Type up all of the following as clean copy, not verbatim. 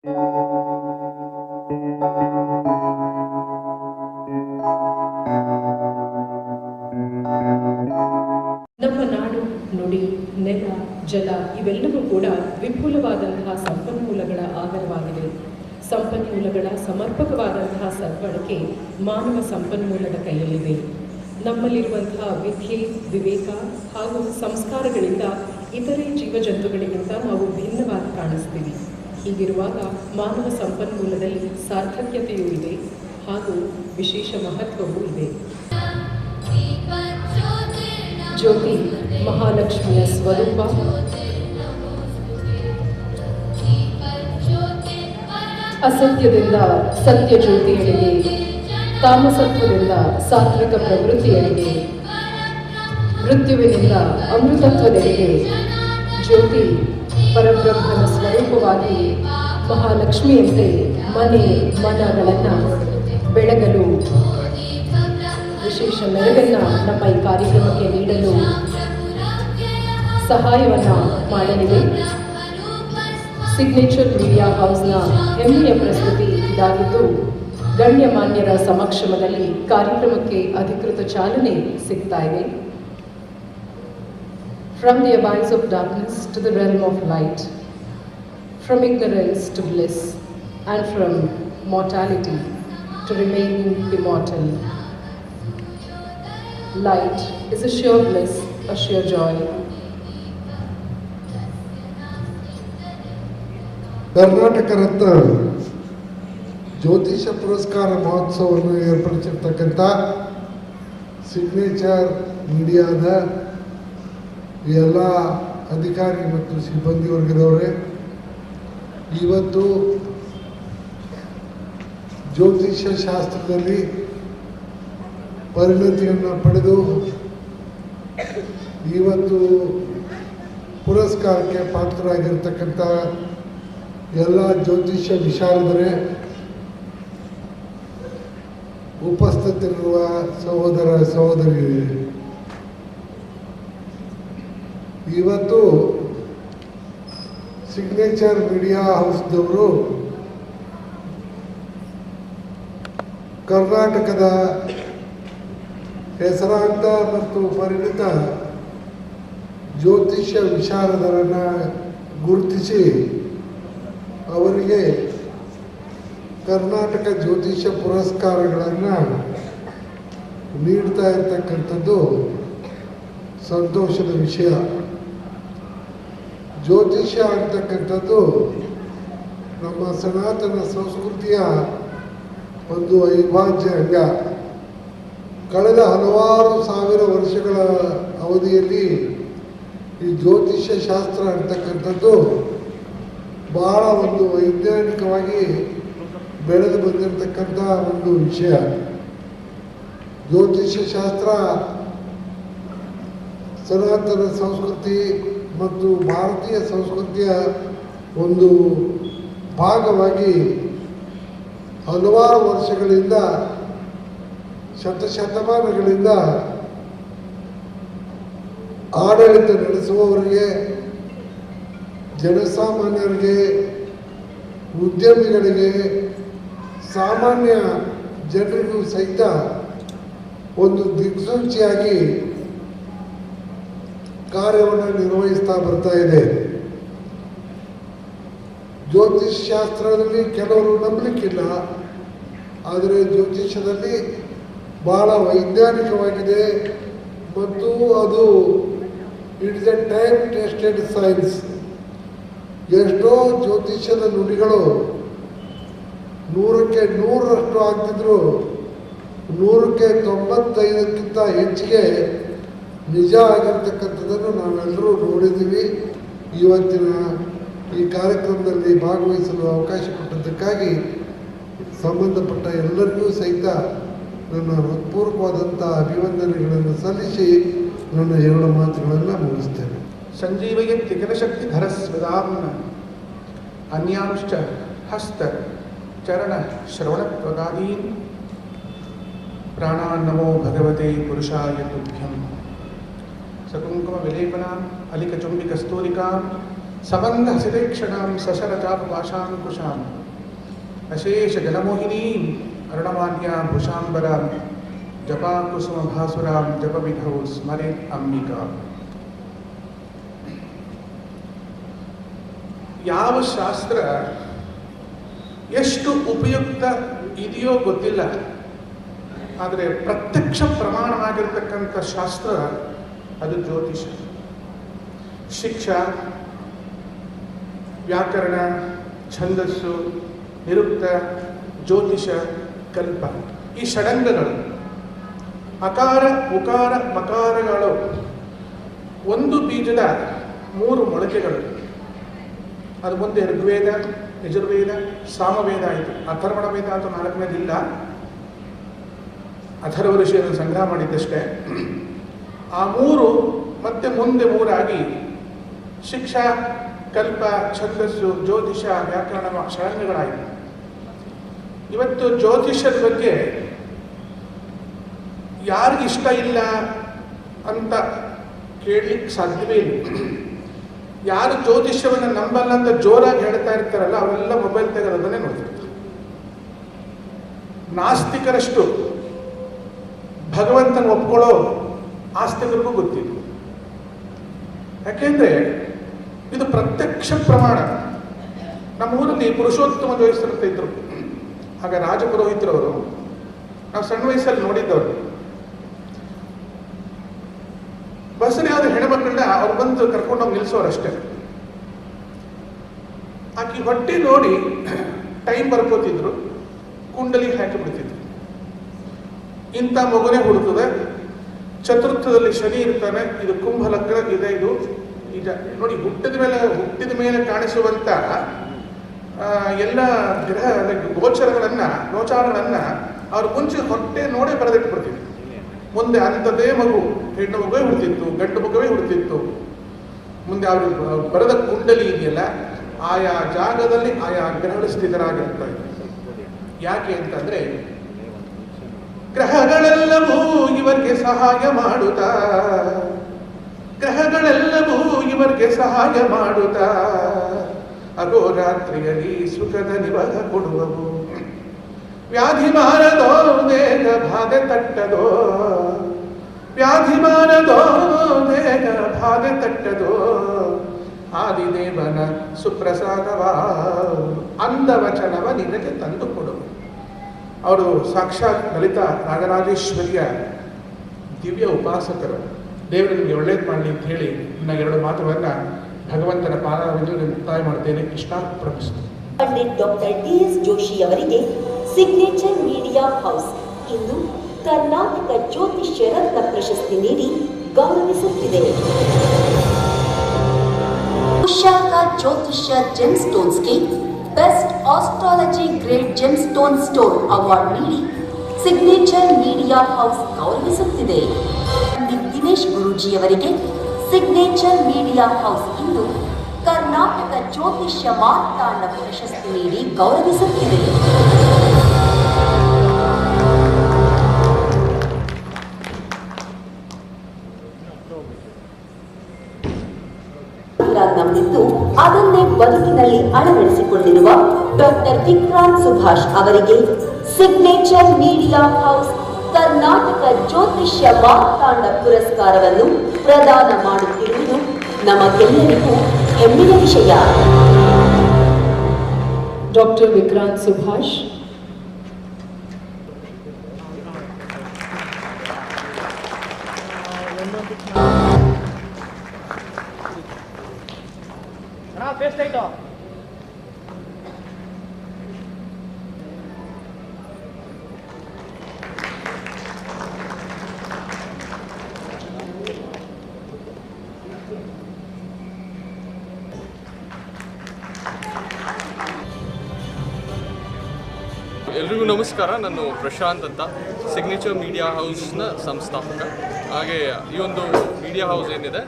ನಮ್ಮ ನಾಡು, ನುಡಿ, ನೆಲ, ಜಲ ಇವೆಲ್ಲವೂ ಕೂಡ ವಿಪುಲವಾದಂತಹ ಸಂಪನ್ಮೂಲಗಳ ಆಗರವಾಗಿದೆ. ಸಂಪನ್ಮೂಲಗಳ ಸಮರ್ಪಕವಾದಂತಹ ಸದ್ಬಳಕೆ ಮಾನವ ಸಂಪನ್ಮೂಲದ ಕೈಯಲ್ಲಿದೆ. ನಮ್ಮಲ್ಲಿರುವಂತಹ ವಿದ್ಯೆ, ವಿವೇಕ ಹಾಗೂ ಸಂಸ್ಕಾರಗಳಿಂದ ಇತರೆ ಜೀವಜಂತುಗಳಿಗಿಂತ ನಾವು ಭಿನ್ನವಾಗಿ ಕಾಣಿಸ್ತೀವಿ. ಹೀಗಿರುವಾಗ ಮಾನವ ಸಂಪನ್ಮೂಲದಲ್ಲಿ ಸಾರ್ಥಕ್ಯತೆಯೂ ಇದೆ ಹಾಗೂ ವಿಶೇಷ ಮಹತ್ವವೂ ಇದೆ. ಜ್ಯೋತಿ ಮಹಾಲಕ್ಷ್ಮಿಯ ಸ್ವರೂಪ. ಅಸತ್ಯದಿಂದ ಸತ್ಯ ಜ್ಯೋತಿಯೆಡೆಗೆ, ತಾಮಸತ್ವದಿಂದ ಸಾತ್ವಿಕ ಪ್ರವೃತ್ತಿಯೆಡೆಗೆ, ಮೃತ್ಯುವಿನಿಂದ ಅಮೃತತ್ವದೆಡೆಗೆ ಜ್ಯೋತಿ ಪರಬ್ರಹ್ಮನ ಸ್ವರೂಪವಾಗಿ ಮಹಾಲಕ್ಷ್ಮಿಯಂತೆ ಮನೆ ಮನಗಳನ್ನು ಬೆಳಗಲು ವಿಶೇಷ ಮೆರಗನ್ನು ನಮ್ಮ ಈ ಕಾರ್ಯಕ್ರಮಕ್ಕೆ ನೀಡಲು ಸಹಾಯವನ್ನು ಮಾಡಲಿದೆ. ಸಿಗ್ನೇಚರ್ ಮೀಡಿಯಾ ಹೌಸ್ನ ಹೆಮ್ಮೆಯ ಪ್ರಸ್ತುತಿ ಇದಾಗಿದ್ದು, ಗಣ್ಯಮಾನ್ಯರ ಸಮಕ್ಷಮದಲ್ಲಿ ಕಾರ್ಯಕ್ರಮಕ್ಕೆ ಅಧಿಕೃತ ಚಾಲನೆ ಸಿಗ್ತಾ ಇದೆ. From the abyss of darkness to the realm of light, from ignorance to bliss, and from mortality to remaining immortal. Light is a sure bliss, a sure joy. Karnataka Ratna ಜ್ಯೋತಿಷ ಪುರಸ್ಕಾರ ಮಹೋತ್ಸವವನ್ನು ಏರ್ಪಡಿಸಿರ್ತಕ್ಕಂಥ ಸಿಗ್ನೇಚರ್ ಮೀಡಿಯಾದ ಎಲ್ಲ ಅಧಿಕಾರಿ ಮತ್ತು ಸಿಬ್ಬಂದಿ ವರ್ಗದವರೇ, ಇವತ್ತು ಜ್ಯೋತಿಷ ಶಾಸ್ತ್ರದಲ್ಲಿ ಪರಿಣತಿಯನ್ನು ಪಡೆದು ಇವತ್ತು ಪುರಸ್ಕಾರಕ್ಕೆ ಪಾತ್ರರಾಗಿರ್ತಕ್ಕಂಥ ಎಲ್ಲ ಜ್ಯೋತಿಷ್ಯ ವಿಶಾರದರೇ, ಉಪಸ್ಥಿತರಿರುವ ಸಹೋದರ ಸಹೋದರಿಯರೇ, ಇವತ್ತು ಸಿಗ್ನೇಚರ್ ಮೀಡಿಯಾ ಹೌಸ್ದವರು ಕರ್ನಾಟಕದ ಹೆಸರಾಂತ ಮತ್ತು ಪರಿಣಿತ ಜ್ಯೋತಿಷ್ಯ ವಿಶಾರದರನ್ನು ಗುರುತಿಸಿ ಅವರಿಗೆ ಕರ್ನಾಟಕ ಜ್ಯೋತಿಷ್ಯ ಪುರಸ್ಕಾರಗಳನ್ನು ನೀಡ್ತಾ ಇರ್ತಕ್ಕಂಥದ್ದು ಸಂತೋಷದ ವಿಷಯ. ಜ್ಯೋತಿಷ್ಯ ಅಂತಕ್ಕಂಥದ್ದು ನಮ್ಮ ಸನಾತನ ಸಂಸ್ಕೃತಿಯ ಒಂದು ಅವಿಭಾಜ್ಯ ಅಂಗ. ಕಳೆದ ಹಲವಾರು ಸಾವಿರ ವರ್ಷಗಳ ಅವಧಿಯಲ್ಲಿ ಈ ಜ್ಯೋತಿಷ್ಯ ಶಾಸ್ತ್ರ ಅಂತಕ್ಕಂಥದ್ದು ಬಹಳ ಒಂದು ವೈಜ್ಞಾನಿಕವಾಗಿ ಬೆಳೆದು ಬಂದಿರತಕ್ಕಂಥ ಒಂದು ವಿಷಯ. ಜ್ಯೋತಿಷ್ಯ ಶಾಸ್ತ್ರ ಸನಾತನ ಸಂಸ್ಕೃತಿ ಮತ್ತು ಭಾರತೀಯ ಸಂಸ್ಕೃತಿಯ ಒಂದು ಭಾಗವಾಗಿ ಹಲವಾರು ವರ್ಷಗಳಿಂದ, ಶತಶತಮಾನಗಳಿಂದ ಆಡಳಿತ ನಡೆಸುವವರಿಗೆ, ಜನಸಾಮಾನ್ಯರಿಗೆ, ಉದ್ಯಮಿಗಳಿಗೆ, ಸಾಮಾನ್ಯ ಜನರಿಗೂ ಸಹಿತ ಒಂದು ದಿಕ್ಸೂಚಿಯಾಗಿ ಕಾರ್ಯವನ್ನು ನಿರ್ವಹಿಸ್ತಾ ಬರ್ತಾ ಇದೆ. ಜ್ಯೋತಿಷ್ ಶಾಸ್ತ್ರದಲ್ಲಿ ಕೆಲವರು ನಂಬಲಿಕ್ಕಿಲ್ಲ, ಆದರೆ ಜ್ಯೋತಿಷ್ಯದಲ್ಲಿ ಬಹಳ ವೈಜ್ಞಾನಿಕವಾಗಿದೆ ಮತ್ತು ಅದು it is A time tested science. ಎಷ್ಟೋ ಜ್ಯೋತಿಷ್ಯದ ನುಡಿಗಳು 100ಕ್ಕೆ 100ರಷ್ಟು ಆಗ್ತಿದ್ರು, 100ಕ್ಕೆ 95ಕ್ಕಿಂತ ಹೆಚ್ಚಿಗೆ ನಿಜ ಆಗಿರ್ತಕ್ಕಂಥದ್ದನ್ನು ನಾವೆಲ್ಲರೂ ನೋಡಿದ್ದೀವಿ. ಇವತ್ತಿನ ಈ ಕಾರ್ಯಕ್ರಮದಲ್ಲಿ ಭಾಗವಹಿಸಲು ಅವಕಾಶ ಕೊಟ್ಟದ್ದಕ್ಕಾಗಿ ಸಂಬಂಧಪಟ್ಟ ಎಲ್ಲರಿಗೂ ಸಹಿತ ನನ್ನ ಹೃತ್ಪೂರ್ವಕವಾದಂಥ ಅಭಿವಂದನೆಗಳನ್ನು ಸಲ್ಲಿಸಿ ನನ್ನ ಎರಡು ಮಾತುಗಳನ್ನು ಮುಗಿಸ್ತೇನೆ. ಸಂಜೀವಯತ್ತಿ ಕಿಲಶಕ್ತಿ ಧರಸ್ವದಾಮ್ನ ಅನ್ಯಾಂಶ್ಚ ಹಸ್ತ ಚರಣ ಶ್ರವಣ ಪ್ರದಾದೀನ್ ಪ್ರಾಣಾನ್ನಮೋ ಭಗವತೆ ಪುರುಷಾಯ ತುಭ್ಯಂ. ಸಕುಂಕುಮ ವಿಲೇಪನಾಂ ಅಲಿಕಚುಂಬಿ ಕಸ್ತೂರಿಕಾಂ ಸಂಬಂಧ ಹಸಿದೆ ಕ್ಷಣಾಂ ಸಶರಚಾಪ ಭಾಷಾಂಕುಶಾಂ ಅಶೇಷ ಜನಮೋಹಿನೀಂ ಅರುಣಮಾನ್ಯ ಭೂಷಾಂಬರಾಂ ಜಪಾ ಕುಸುಮ ಭಾಸುರಾಂ ಜಪವಿಧೌ ಸ್ಮರೇತ್ ಅಂಬಿಕಾ. ಯಾವ ಶಾಸ್ತ್ರ ಎಷ್ಟು ಉಪಯುಕ್ತ ಇದೆಯೋ ಗೊತ್ತಿಲ್ಲ, ಆದರೆ ಪ್ರತ್ಯಕ್ಷ ಪ್ರಮಾಣವಾಗಿರ್ತಕ್ಕಂಥ ಶಾಸ್ತ್ರ ಅದು ಜ್ಯೋತಿಷ. ಶಿಕ್ಷಾ, ವ್ಯಾಕರಣ, ಛಂದಸ್ಸು, ನಿರುಕ್ತ, ಜ್ಯೋತಿಷ, ಕಲ್ಪ, ಈ ಷಡಂಗಗಳು, ಅಕಾರ ಉಕಾರ ಮಕಾರಗಳು, ಒಂದು ಬೀಜದ 3 ಮೊಳಕೆಗಳು. ಅದು ಮುಂದೆ ಋಗ್ವೇದ, ಯಜುರ್ವೇದ, ಸಾಮವೇದ ಆಯಿತು. ಅಥರ್ವಣ ವೇದ ಅಂತ 4ನೇದಿಲ್ಲ, ಅಥರ್ವ ಋಷಿಯನ್ನು ಸಂಗ್ರಹ ಮಾಡಿದ್ದಷ್ಟೇ. ಆ 3 ಮತ್ತೆ ಮುಂದೆ 3 ಆಗಿ ಶಿಕ್ಷಾ, ಕಲ್ಪ, ಛಂದಸ್ಸು, ಜ್ಯೋತಿಷ, ವ್ಯಾಕರಣ ಷಡಂಗಗಳಾಯಿತು. ಇವತ್ತು ಜ್ಯೋತಿಷದ ಬಗ್ಗೆ ಯಾರಿಗಿಷ್ಟ ಇಲ್ಲ ಅಂತ ಕೇಳಲಿಕ್ಕೆ ಸಾಧ್ಯವೇ ಇಲ್ಲ. ಯಾರು ಜ್ಯೋತಿಷ್ಯವನ್ನು ನಂಬಲ್ಲ ಅಂತ ಜೋರಾಗಿ ಹೇಳ್ತಾ ಇರ್ತಾರಲ್ಲ, ಅವರೆಲ್ಲ ಮೊಬೈಲ್ ತೆಗೆದನ್ನೇ ನೋಡ್ತಿರ್ತಾರೆ. ನಾಸ್ತಿಕರಷ್ಟು ಭಗವಂತನ ಒಪ್ಕೊಳ್ಳೋ ಆಸ್ತಿಕರಿಗೂ ಗೊತ್ತಿಲ್ಲ. ಯಾಕೆಂದ್ರೆ ಇದು ಪ್ರತ್ಯಕ್ಷ ಪ್ರಮಾಣ. ನಮ್ಮ ಊರಲ್ಲಿ ಪುರುಷೋತ್ತಮ ಜೋಯಿಸರು ಅಂತ ಇದ್ರು. ಆಗ ರಾಜಪುರೋಹಿತರವರು, ನಾವು ಸಣ್ಣ ವಯಸ್ಸಲ್ಲಿ ನೋಡಿದ್ದವರು. ಬಸ್ಸಲ್ಲಿ ಯಾವ್ದು ಹೆಣ್ಮಕ್ಳನ್ನ ಅವ್ರು ಬಂದು ಕರ್ಕೊಂಡೋಗಿ ನಿಲ್ಸೋರಷ್ಟೇ. ಆಕಿ ಹೊಟ್ಟೆ ನೋಡಿ ಟೈಮ್ ಬರ್ಕೋತಿದ್ರು, ಕುಂಡಲಿ ಹಾಕಿ ಬಿಡ್ತಿದ್ರು. ಇಂಥ ಮಗುನೇ ಹುಡುಕುದೆ, ಚತುರ್ಥದಲ್ಲಿ ಶನಿ ಇರ್ತಾನೆ, ಇದು ಕುಂಭ ಲಗ್ನ ಇದೆ, ಇದು ಈಗ ನೋಡಿ ಹುಟ್ಟಿದ ಮೇಲೆ ಕಾಣಿಸುವಂತ ಎಲ್ಲ ಗ್ರಹ ಗೋಚಾರಗಳನ್ನ ಅವ್ರ ಮುಂಚೆ ಹೊಟ್ಟೆ ನೋಡೇ ಬರೆದಿಟ್ಬಿಡ್ತಿದ್ರು. ಮುಂದೆ ಅಂಥದ್ದೇ ಮಗು, ಹೆಣ್ಣು ಮಗುವೇ ಹುಡ್ತಿತ್ತು, ಗಂಡು ಮಗುವೇ ಹುಡ್ತಿತ್ತು. ಮುಂದೆ ಅವರು ಬರೆದ ಕುಂಡಲಿ ಇದೆಯಲ್ಲ, ಆಯಾ ಜಾಗದಲ್ಲಿ ಆಯಾ ಗ್ರಹಗಳು ಸ್ಥಿತರಾಗಿರ್ತಾರೆ. ಯಾಕೆ ಅಂತಂದ್ರೆ ಗ್ರಹಗಳೆಲ್ಲವೂ ಇವರಿಗೆ ಸಹಾಯ ಮಾಡುತ್ತಾ, ಗ್ರಹಗಳೆಲ್ಲವೂ ಇವರಿಗೆ ಸಹಾಯ ಮಾಡುತ್ತಾ ಅಗೋರಾತ್ರಿಯಲ್ಲಿ ಸುಖದ ನಿವಹ ಕೊಡುವವು. ವ್ಯಾಧಿ ಮಾರದೋ ದೇಹ ಬಾಧೆ ತಟ್ಟದೋ, ವ್ಯಾಧಿ ಮಾರದೋ ದೇಹ ಬಾಧೆ ತಟ್ಟದೋ, ಆದಿದೇವನ ಸುಪ್ರಸಾದವ ಅಂದವಚನವ ನಿನಗೆ ತಂದು ಕೊಡು. ಅವರು ಸಾಕ್ಷಾತ್ ಲಲಿತಾ ನಾಗರಾಜೇಶ್ವರಿಯ ದಿವ್ಯ ಉಪಾಸಕರು. ದೇವರು ನಿಮಗೆ ಒಳ್ಳೇದು ಮಾಡಲಿ ಅಂತ ಹೇಳಿ ಇನ್ನ 2 ಮಾತುಗಳನ್ನು ಭಗವಂತನ ಪಾದವಿಂದು ಮುಕ್ತಾಯ ಮಾಡ್ತೇನೆ. ಕೃಷ್ಣ ಪ್ರಭುಸ್ತು. Pandit doctor T S. ಜೋಶಿ ಅವರಿಗೆ ಸಿಗ್ನೇಚರ್ ಮೀಡಿಯಾ ಹೌಸ್ ಇಂದು ಕರ್ನಾಟಕ ಜ್ಯೋತಿಷ್ಯ ರತ್ನ ಪ್ರಶಸ್ತಿ ನೀಡಿ ಗೌರವಿಸುತ್ತಿದೆ. ವಿಶಾಖ ಜ್ಯೋತಿಷ್ಯ ಜೆಮ್ ಸ್ಟೋನ್ಸ್ಗೆ best astrology grade gem stone store award ನೀಡಿ ಸಿಗ್ನೇಚರ್ ಮೀಡಿಯಾ ಹೌಸ್ ಗೌರವಿಸುತ್ತಿದೆ. ಪಂಡಿತ್ ದಿನೇಶ್ ಗುರೂಜಿ ಅವರಿಗೆ ಸಿಗ್ನೇಚರ್ ಮೀಡಿಯಾ ಹೌಸ್ ಇಂದು ಕರ್ನಾಟಕ ಜ್ಯೋತಿಷ್ಯ ಮಾರ್ತಾಂಡ ಪ್ರಶಸ್ತಿ ನೀಡಿ ಗೌರವಿಸುತ್ತಿದೆ. ನಂಬಿದ್ದು ಅದನ್ನೇ ಬದುಕಿನಲ್ಲಿ ಅಳವಡಿಸಿಕೊಂಡಿರುವ ಡಾಕ್ಟರ್ ವಿಕ್ರಾಂತ್ ಸುಭಾಷ್ ಅವರಿಗೆ ಸಿಗ್ನೇಚರ್ ಮೀಡಿಯಾ ಹೌಸ್ ಕರ್ನಾಟಕ ಜ್ಯೋತಿಷ್ಯ ಮಾರ್ತಾಂಡ ಪುರಸ್ಕಾರವನ್ನು ಪ್ರದಾನ ಮಾಡುತ್ತಿರುವುದು ನಮಗೆಲ್ಲರಿಗೂ ಹೆಮ್ಮೆಯ ವಿಷಯ. ಡಾಕ್ಟರ್ ವಿಕ್ರಾಂತ್ ಸುಭಾಷ್. ಎಲ್ರಿಗೂ ನಮಸ್ಕಾರ. ನಾನು ಪ್ರಶಾಂತ್ ಅಂತ, ಸಿಗ್ನೇಚರ್ ಮೀಡಿಯಾ ಹೌಸ್ನ ಸಂಸ್ಥಾಪಕ. ಹಾಗೆ ಈ ಒಂದು ಮೀಡಿಯಾ ಹೌಸ್ ಏನಿದೆ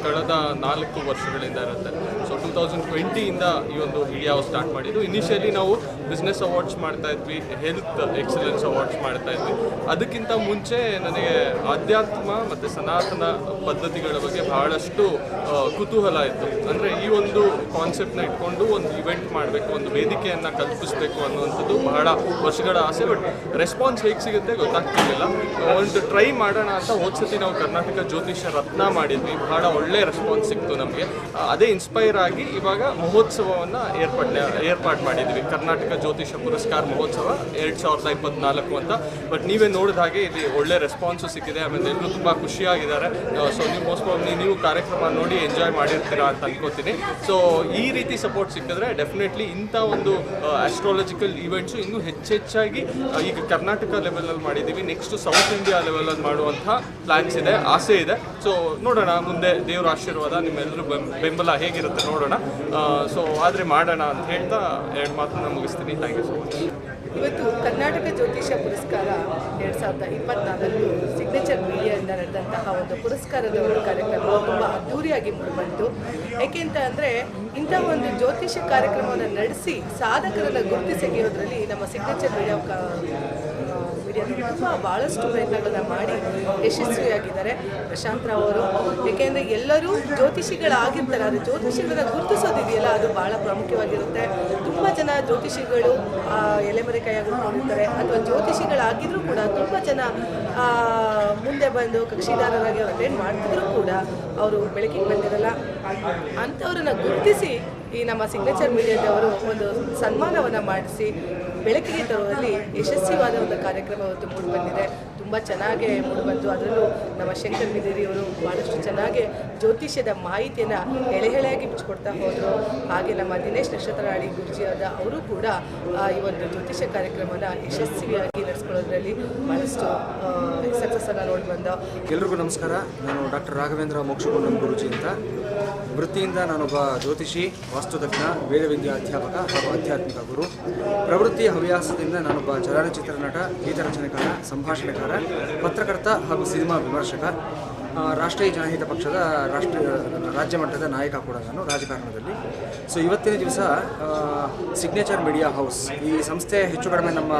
ಕಳೆದ 4 ವರ್ಷಗಳಿಂದ ಇರುತ್ತೆ. ಸೊ 2020ಇಂದ ಈ ಒಂದು ಮೀಡಿಯಾ ಹೌಸ್ ಸ್ಟಾರ್ಟ್ ಮಾಡಿದ್ದು. ಇನಿಷಿಯಲಿ ನಾವು ಬಿಸ್ನೆಸ್ ಅವಾರ್ಡ್ಸ್ ಮಾಡ್ತಾ ಇದ್ವಿ, ಹೆಲ್ತ್ ಎಕ್ಸಲೆನ್ಸ್ ಅವಾರ್ಡ್ಸ್ ಮಾಡ್ತಾ ಇದ್ವಿ. ಅದಕ್ಕಿಂತ ಮುಂಚೆ ನನಗೆ ಆಧ್ಯಾತ್ಮ ಮತ್ತು ಸನಾತನ ಪದ್ಧತಿಗಳ ಬಗ್ಗೆ ಬಹಳಷ್ಟು ಕುತೂಹಲ ಇತ್ತು. ಅಂದರೆ ಈ ಒಂದು ಕಾನ್ಸೆಪ್ಟ್ನ ಇಟ್ಕೊಂಡು ಒಂದು ಇವೆಂಟ್ ಮಾಡಬೇಕು, ಒಂದು ವೇದಿಕೆಯನ್ನು ಕಲ್ಪಿಸಬೇಕು ಅನ್ನುವಂಥದ್ದು ಬಹಳ ವರ್ಷಗಳ ಆಸೆ. ಬಟ್ ರೆಸ್ಪಾನ್ಸ್ ಹೇಗೆ ಸಿಗುತ್ತೆ ಗೊತ್ತಾಗ್ತಿರ್ಲಿಲ್ಲ. ಒಂದು ಟ್ರೈ ಮಾಡೋಣ ಅಂತ ಹೋದ್ಸತಿ ನಾವು ಕರ್ನಾಟಕ ಜ್ಯೋತಿಷ್ಯ ರತ್ನ ಮಾಡಿದ್ವಿ, ಬಹಳ ಒಳ್ಳೆ ರೆಸ್ಪಾನ್ಸ್ ಸಿಕ್ತು ನಮಗೆ. ಅದೇ ಇನ್ಸ್ಪೈರ್ ಆಗಿ ಇವಾಗ ಮಹೋತ್ಸವವನ್ನು ಏರ್ಪಾಡು ಮಾಡಿದ್ವಿ, ಕರ್ನಾಟಕ ಜ್ಯೋತಿಷ್ಯ ಪುರಸ್ಕಾರ ಮಹೋತ್ಸವ 2024 ಅಂತ. ಬಟ್ ನೀವೇ ನೋಡಿದ ಹಾಗೆ ಇಲ್ಲಿ ಒಳ್ಳೆ ರೆಸ್ಪಾನ್ಸು ಸಿಕ್ಕಿದೆ. ಆಮೇಲೆ ಎಲ್ಲರೂ ತುಂಬ ಖುಷಿಯಾಗಿದ್ದಾರೆ. ಸೊ ನೀವು ನೀವು ಕಾರ್ಯಕ್ರಮ ನೋಡಿ ಎಂಜಾಯ್ ಮಾಡಿರ್ತೀರಾ ಅಂತ ಅನ್ಕೋತೀನಿ. ಸೊ ಈ ರೀತಿ ಸಪೋರ್ಟ್ ಸಿಕ್ಕಿದ್ರೆ ಡೆಫಿನೆಟ್ಲಿ ಇಂಥ ಒಂದು ಆಸ್ಟ್ರಾಲಜಿಕಲ್ ಈವೆಂಟ್ಸು ಇನ್ನೂ ಹೆಚ್ಚೆಚ್ಚಾಗಿ ಈಗ ಕರ್ನಾಟಕ ಲೆವೆಲಲ್ಲಿ ಮಾಡಿದ್ದೀವಿ, ನೆಕ್ಸ್ಟ್ ಸೌತ್ ಇಂಡಿಯಾ ಲೆವೆಲಲ್ಲಿ ಮಾಡುವಂಥ ಪ್ಲ್ಯಾನ್ಸ್ ಇದೆ, ಆಸೆ ಇದೆ. ಸೊ ನೋಡೋಣ ಮುಂದೆ ದೇವರ ಆಶೀರ್ವಾದ ನಿಮ್ಮೆಲ್ಲರೂ ಬೆಂಬಲ ಹೇಗಿರುತ್ತೆ ನೋಡೋಣ. ಸೊ ಆದರೆ ಮಾಡೋಣ ಅಂತ ಹೇಳ್ತಾ 2 ಮಾತನ್ನು ಮುಗಿಸ್ತೀನಿ. Thank you so much. ಇವತ್ತು ಕರ್ನಾಟಕ ಜ್ಯೋತಿಷ್ಯ ಪುರಸ್ಕಾರ 2024 ಸಿಗ್ನೇಚರ್ ಮೀಡಿಯಾದಿಂದ ನಡೆದಂತಹ ಒಂದು ಪುರಸ್ಕಾರದ ಒಂದು ಕಾರ್ಯಕ್ರಮ ತುಂಬ ಅದ್ಧೂರಿಯಾಗಿ ಮೂಡಿಬಂತು. ಏಕೆಂತ ಅಂದರೆ ಇಂಥ ಒಂದು ಜ್ಯೋತಿಷ್ಯ ಕಾರ್ಯಕ್ರಮವನ್ನು ನಡೆಸಿ ಸಾಧಕರನ್ನು ಗುರುತಿಸೆಗೆಯೋದ್ರಲ್ಲಿ ನಮ್ಮ ಸಿಗ್ನೇಚರ್ ಮೀಡಿಯಾ ತುಂಬ ಭಾಳಷ್ಟು ಪ್ರಯತ್ನಗಳನ್ನ ಮಾಡಿ ಯಶಸ್ವಿಯಾಗಿದ್ದಾರೆ ಪ್ರಶಾಂತ್ ರಾವ್ ಅವರು. ಏಕೆಂದರೆ ಎಲ್ಲರೂ ಜ್ಯೋತಿಷಿಗಳಾಗಿರ್ತಾರೆ, ಆದರೆ ಜ್ಯೋತಿಷಿಗಳನ್ನ ಗುರುತಿಸೋದಿದೆಯಲ್ಲ ಅದು ಭಾಳ ಪ್ರಾಮುಖ್ಯವಾಗಿರುತ್ತೆ. ತುಂಬ ಜನ ಜ್ಯೋತಿಷಿಗಳು ಎಲೆಮರೆಕಾಯಾಗಿ ಉಳ್ಕೊಂಡಿರ್ತಾರೆ, ಅಥವಾ ಜ್ಯೋತಿಷಿಗಳಾಗಿದ್ರೂ ಕೂಡ ತುಂಬ ಜನ ಮುಂದೆ ಬಂದು ಕಕ್ಷಿದಾರರಾಗಿ ಅವ್ರು ಅಟೆಂಡ್ ಮಾಡ್ತಿದ್ರು ಕೂಡ ಅವರು ಬೆಳಕಿಗೆ ಬಂದಿರಲ್ಲ. ಅಂಥವ್ರನ್ನ ಗುರುತಿಸಿ ಈ ನಮ್ಮ ಸಿಗ್ನೇಚರ್ ಮೀಡಿಯಾದವರು ಒಂದು ಸನ್ಮಾನವನ್ನು ಮಾಡಿಸಿ ಬೆಳಕಿಗೆ ತರುವಲ್ಲಿ ಯಶಸ್ವಿಯಾದ ಒಂದು ಕಾರ್ಯಕ್ರಮ ಇವತ್ತು ಮೂಡಿಬಂದಿದೆ. ತುಂಬ ಚೆನ್ನಾಗಿ ಮೂಡಿಬಂತು. ಅದರಲ್ಲೂ ನಮ್ಮ ಶಂಕರ್ ಬಿದೇರಿಯವರು ಭಾಳಷ್ಟು ಚೆನ್ನಾಗಿ ಜ್ಯೋತಿಷ್ಯದ ಮಾಹಿತಿಯನ್ನು ಎಳೆಯಾಗಿ ಬಿಚ್ಚಿಕೊಡ್ತಾ ಹೋದರು. ಹಾಗೆ ನಮ್ಮ ದಿನೇಶ್ ನಕ್ಷತ್ರಾಳಿ ಗುರುಜಿಯಾದ ಅವರು ಕೂಡ ಈ ಒಂದು ಜ್ಯೋತಿಷ್ಯ ಕಾರ್ಯಕ್ರಮನ ಯಶಸ್ವಿಯಾಗಿ ನಡೆಸ್ಕೊಳ್ಳೋದ್ರಲ್ಲಿ ಭಾಳಷ್ಟು ಸಕ್ಸಸ್ಸನ್ನು ನೋಡಿ ಬಂದ. ಎಲ್ರಿಗೂ ನಮಸ್ಕಾರ. ನಾನು ಡಾಕ್ಟರ್ ರಾಘವೇಂದ್ರ ಮೋಕ್ಷಗುಂಡಂ ಗುರುಜಿ ಅಂತ. ವೃತ್ತಿಯಿಂದ ನಾನೊಬ್ಬ ಜ್ಯೋತಿಷಿ, ವಾಸ್ತುತಜ್ಞ, ವೇದವಿದ್ಯಾ ಅಧ್ಯಾಪಕ ಹಾಗೂ ಆಧ್ಯಾತ್ಮಿಕ ಗುರು. ಪ್ರವೃತ್ತಿಯ ಹವ್ಯಾಸದಿಂದ ನಾನೊಬ್ಬ ಚಲನಚಿತ್ರ ನಟ, ಗೀತರಚನೆಕಾರ, ಸಂಭಾಷಣೆಕಾರ, ಪತ್ರಕರ್ತ ಹಾಗೂ ಸಿನಿಮಾ ವಿಮರ್ಶಕ. ರಾಷ್ಟ್ರೀಯ ಜನಹಿತ ಪಕ್ಷದ ರಾಜ್ಯ ಮಟ್ಟದ ನಾಯಕ ಕೂಡ ನಾನು ರಾಜಕಾರಣದಲ್ಲಿ. ಸೊ ಇವತ್ತಿನ ದಿವಸ ಸಿಗ್ನೇಚರ್ ಮೀಡಿಯಾ ಹೌಸ್ ಈ ಸಂಸ್ಥೆ ಹೆಚ್ಚು ಕಡಿಮೆ ನಮ್ಮ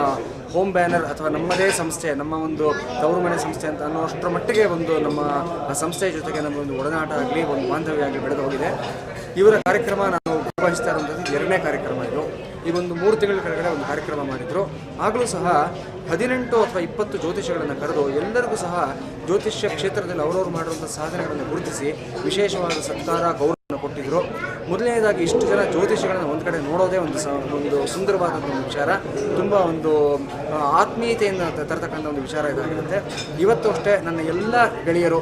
ಹೋಮ್ ಬ್ಯಾನರ್ ಅಥವಾ ನಮ್ಮದೇ ಸಂಸ್ಥೆ, ನಮ್ಮ ಒಂದು ತವರು ಮನೆ ಸಂಸ್ಥೆ ಅಂತ ಅನ್ನೋಷ್ಟರ ಮಟ್ಟಿಗೆ ಒಂದು ನಮ್ಮ ಸಂಸ್ಥೆಯ ಜೊತೆಗೆ ನಮ್ಮ ಒಂದು ಒಡನಾಟ ಆಗಲಿ, ಒಂದು ಬಾಂಧವ್ಯ ಆಗಲಿ ಬೆಳೆದು ಹೋಗಿದೆ. ಇವರ ಕಾರ್ಯಕ್ರಮ ನಾವು ಭಾಗವಹಿಸ್ತಾ ಇರುವಂಥದ್ದು 2ನೇ ಕಾರ್ಯಕ್ರಮ ಇದು. ಈ ಒಂದು 3 ತಿಂಗಳ ಕೆಳಗಡೆ ಒಂದು ಕಾರ್ಯಕ್ರಮ ಮಾಡಿದರು. ಆಗಲೂ ಸಹ 18 ಅಥವಾ 20 ಜ್ಯೋತಿಷಿಗಳನ್ನು ಕರೆದು ಎಲ್ಲರಿಗೂ ಸಹ ಜ್ಯೋತಿಷ್ಯ ಕ್ಷೇತ್ರದಲ್ಲಿ ಅವರವರು ಮಾಡಿರುವಂಥ ಸಾಧನೆಗಳನ್ನು ಗುರುತಿಸಿ ವಿಶೇಷವಾದ ಸತ್ಕಾರ, ಗೌರವವನ್ನು ಕೊಟ್ಟಿದ್ದರು. ಮೊದಲನೇದಾಗಿ ಇಷ್ಟು ಜನ ಜ್ಯೋತಿಷಿಗಳನ್ನು ಒಂದು ಕಡೆ ನೋಡೋದೇ ಒಂದು ಸುಂದರವಾದ ಒಂದು ವಿಚಾರ, ತುಂಬ ಒಂದು ಆತ್ಮೀಯತೆಯನ್ನು ತರತಕ್ಕಂಥ ಒಂದು ವಿಚಾರ ಇದಾಗಿರುತ್ತೆ. ಇವತ್ತು ಅಷ್ಟೇ ನನ್ನ ಎಲ್ಲ ಗೆಳೆಯರು,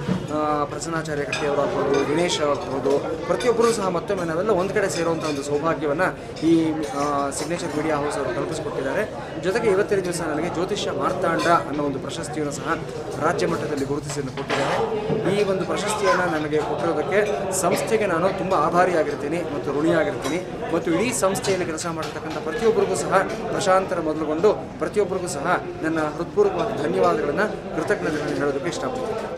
ಪ್ರಸನ್ನಾಚಾರ್ಯ ಕಟ್ಟಿಯವರು ಆಗ್ಬೋದು, ದಿನೇಶ್ ಆಗ್ಬೋದು, ಪ್ರತಿಯೊಬ್ಬರೂ ಸಹ ಮತ್ತೊಮ್ಮೆ ನಾವೆಲ್ಲ ಒಂದು ಕಡೆ ಸೇರುವಂಥ ಒಂದು ಸೌಭಾಗ್ಯವನ್ನು ಈ ಸಿಗ್ನೇಚರ್ ಮೀಡಿಯಾ ಹೌಸ್ ಅವರು ಕಲ್ಪಿಸಿಕೊಟ್ಟಿದ್ದಾರೆ. ಜೊತೆಗೆ ಇವತ್ತಿನ ದಿವಸ ನನಗೆ ಜ್ಯೋತಿಷ್ಯ ಮಾರ್ತಾಂಡ ಅನ್ನೋ ಒಂದು ಪ್ರಶಸ್ತಿಯನ್ನು ಸಹ ರಾಜ್ಯ ಮಟ್ಟದಲ್ಲಿ ಗುರುತಿಸಿಯನ್ನು ಕೊಟ್ಟಿದ್ದಾರೆ. ಈ ಒಂದು ಪ್ರಶಸ್ತಿಯನ್ನು ನನಗೆ ಕೊಟ್ಟಿರೋದಕ್ಕೆ ಸಂಸ್ಥೆಗೆ ನಾನು ತುಂಬ ಆಭಾರಿಯಾಗಿರ್ತೀನಿ ಮತ್ತು ಋಣಿಯಾಗಿರ್ತೀನಿ. ಮತ್ತು ಇಡೀ ಸಂಸ್ಥೆಯಲ್ಲಿ ಕೆಲಸ ಮಾಡಿರ್ತಕ್ಕಂಥ ಪ್ರತಿಯೊಬ್ಬರಿಗೂ ಸಹ ಪ್ರಶಾಂತರ ಮೊದಲುಗೊಂಡು ಪ್ರತಿಯೊಬ್ಬರಿಗೂ ಸಹ ನನ್ನ ಹೃತ್ಪೂರ್ವಕವಾದ ಧನ್ಯವಾದಗಳನ್ನು, ಕೃತಜ್ಞತೆಗಳನ್ನು ಹೇಳೋದಕ್ಕೆ ಇಷ್ಟಪಡ್ತೀನಿ.